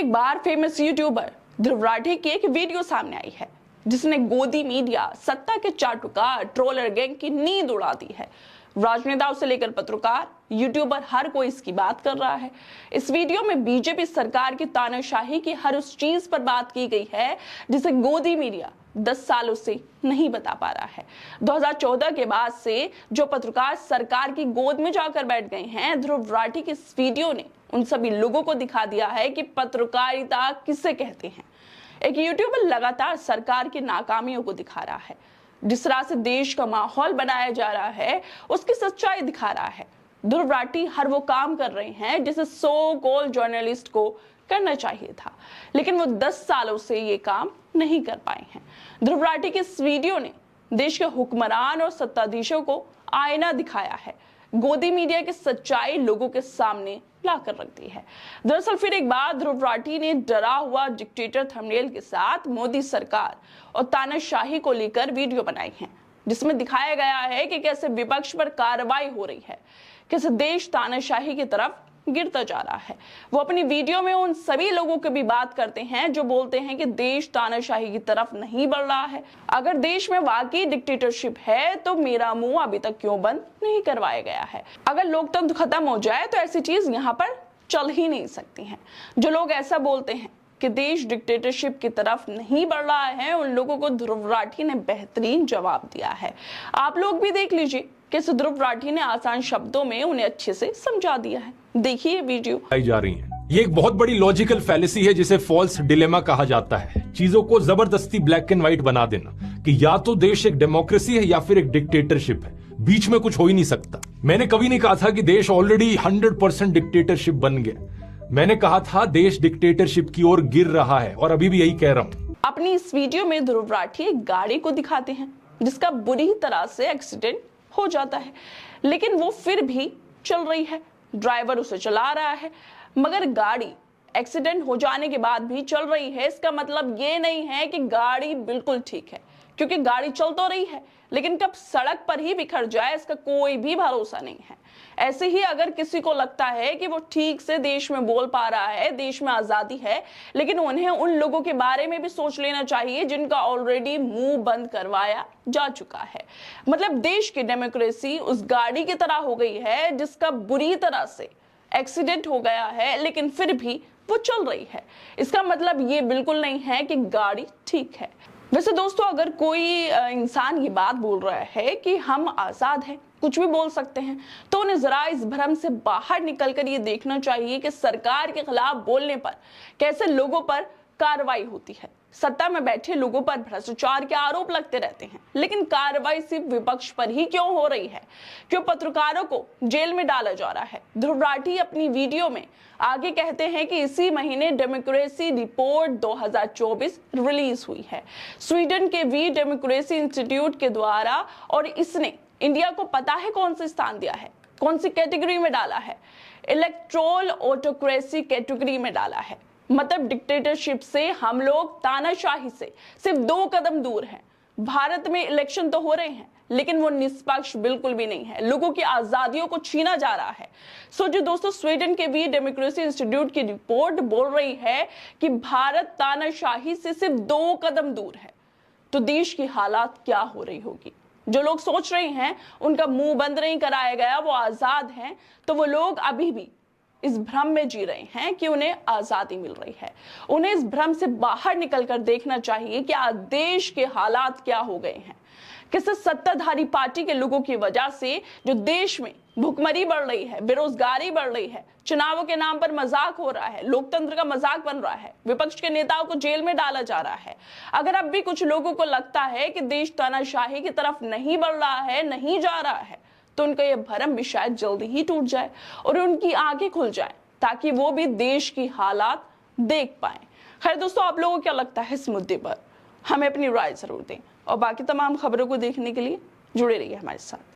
एक बार famous YouTuber Dhruv Rathee की एक वीडियो सामने आई है जिसने गोदी मीडिया, सत्ता के चाटुकार, ट्रोलर गैंग की नींद उड़ा दी है। राजनेताओं से लेकर पत्रकार, यूट्यूबर, हर कोई इसकी बात कर रहा है। इस वीडियो में बीजेपी सरकार की तानाशाही की हर उस चीज पर बात की गई है जिसे गोदी मीडिया 10 सालों से नहीं बता पा रहा है। 2014 के बाद से जो पत्रकार सरकार की गोद में जाकर बैठ गए हैं, ध्रुव राठी की इस वीडियो ने उन सभी लोगों को दिखा दिया है कि पत्रकारिता किसे कहते हैं। एक यूट्यूबर लगातार सरकार की नाकामियों को दिखा रहा है, जिस तरह से देश का माहौल बनाया जा रहा है उसकी सच्चाई दिखा रहा है। ध्रुव राठी हर वो काम कर रहे हैं जिसे सो कॉल्ड जर्नलिस्ट को करना चाहिए था, लेकिन वो 10 सालों से ये काम नहीं कर पाए हैं। ध्रुव राठी की इस वीडियो ने देश के हुक्मरान और सत्ताधीशों को आईना दिखाया है, गोदी मीडिया की सच्चाई लोगों के सामने लाकर रख दी है। दरअसल फिर एक बार ध्रुव राठी ने डरा हुआ डिक्टेटर थंबनेल के साथ मोदी सरकार और तानाशाही को लेकर वीडियो बनाई है, जिसमें दिखाया गया है कि कैसे विपक्ष पर कार्रवाई हो रही है, कैसे देश तानाशाही की तरफ गिरता जा रहा है। वो अपनी वीडियो में उन सभी लोगों की भी बात करते हैं जो बोलते हैं कि देश तानाशाही की तरफ नहीं बढ़ रहा है। अगर देश में वाकई डिक्टेटरशिप है तो मेरा मुंह अभी तक क्यों बंद नहीं करवाया गया है। अगर लोकतंत्र खत्म हो जाए तो ऐसी चीज यहाँ पर चल ही नहीं सकती है। जो लोग ऐसा बोलते हैं कि देश डिक्टेटरशिप की तरफ नहीं बढ़ रहा है, उन लोगों को ध्रुव राठी ने बेहतरीन जवाब दिया है। आप लोग भी देख लीजिए कैसे ध्रुव राठी ने आसान शब्दों में उन्हें अच्छे से समझा दिया है। देखिए वीडियो। जा रही है। ये एक बहुत बड़ी लॉजिकल फैलेसी है जिसे फॉल्स डिलेमा कहा जाता है। चीजों को जबरदस्ती ब्लैक एंड व्हाइट बना देना कि या तो देश एक डेमोक्रेसी है या फिर एक डिक्टेटरशिप है, बीच में कुछ हो ही नहीं सकता। मैंने कभी नहीं कहा था कि देश ऑलरेडी 100% डिक्टेटरशिप बन गया। मैंने कहा था देश डिक्टेटरशिप की ओर गिर रहा है और अभी भी यही कह रहा हूं। अपनी इस वीडियो में ध्रुव राठी एक गाड़ी को दिखाते हैं जिसका बुरी तरह से एक्सीडेंट हो जाता है, लेकिन वो फिर भी चल रही है। ड्राइवर उसे चला रहा है, मगर गाड़ी एक्सीडेंट हो जाने के बाद भी चल रही है। इसका मतलब ये नहीं है कि गाड़ी बिल्कुल ठीक है, क्योंकि गाड़ी चल तो रही है, लेकिन कब सड़क पर ही बिखर जाए इसका कोई भी भरोसा नहीं है। ऐसे ही अगर किसी को लगता है कि वो ठीक से देश में बोल पा रहा है, देश में आजादी है, लेकिन उन्हें उन लोगों के बारे में भी सोच लेना चाहिए जिनका ऑलरेडी मुंह बंद करवाया जा चुका है। मतलब देश की डेमोक्रेसी उस गाड़ी की तरह हो गई है जिसका बुरी तरह से एक्सीडेंट हो गया है, लेकिन फिर भी वो चल रही है। इसका मतलब ये बिल्कुल नहीं है कि गाड़ी ठीक है। वैसे दोस्तों, अगर कोई इंसान ये बात बोल रहा है कि हम आजाद हैं, कुछ भी बोल सकते हैं, तो उन्हें जरा इस भ्रम से बाहर निकलकर ये देखना चाहिए कि सरकार के खिलाफ बोलने पर कैसे लोगों पर कार्रवाई होती है। सत्ता में बैठे लोगों पर भ्रष्टाचार के आरोप लगते रहते हैं, लेकिन कार्रवाई सिर्फ विपक्ष पर ही क्यों हो रही है? क्यों पत्रकारों को जेल में डाला जा रहा है? ध्रुव राठी अपनी वीडियो में आगे कहते हैं कि इसी महीने डेमोक्रेसी रिपोर्ट 2024 रिलीज हुई है स्वीडन के वी डेमोक्रेसी इंस्टीट्यूट के द्वारा, और इसने इंडिया को पता है कौन सा स्थान दिया है, कौन सी कैटेगरी में डाला है? इलेक्ट्रोल ऑटोक्रेसी कैटेगरी में डाला है। मतलब डिक्टेटरशिप से हम लोग तानाशाही से सिर्फ 2 कदम दूर हैं। भारत में इलेक्शन तो हो रहे हैं, लेकिन वो निष्पक्ष बिल्कुल भी नहीं है। लोगों की आजादियों को छीना जा रहा है। सोचिए दोस्तों, स्वीडन के भी डेमोक्रेसी इंस्टीट्यूट की रिपोर्ट बोल रही है कि भारत तानाशाही से सिर्फ 2 कदम दूर है, तो देश की हालात क्या हो रही होगी? जो लोग सोच रहे हैं उनका मुंह बंद नहीं कराया गया, वो आजाद हैं, तो वो लोग अभी भी इस भ्रम में जी रहे हैं कि उन्हें आजादी मिल रही है। उन्हें इस भ्रम से बाहर निकलकर देखना चाहिए कि आज देश के हालात क्या हो गए हैं। किसी सत्ताधारी पार्टी के लोगों की वजह से जो देश में भुखमरी बढ़ रही है, बेरोजगारी बढ़ रही है, चुनावों के नाम पर मजाक हो रहा है, लोकतंत्र का मजाक बन रहा है, विपक्ष के नेताओं को जेल में डाला जा रहा है। अगर अब भी कुछ लोगों को लगता है कि देश तानाशाही की तरफ नहीं बढ़ रहा है, नहीं जा रहा है, तो उनका यह भरम भी शायद जल्दी ही टूट जाए और उनकी आंखें खुल जाएं, ताकि वो भी देश की हालात देख पाएं। खैर दोस्तों, आप लोगों को क्या लगता है इस मुद्दे पर? हमें अपनी राय जरूर दें और बाकी तमाम खबरों को देखने के लिए जुड़े रहिए हमारे साथ।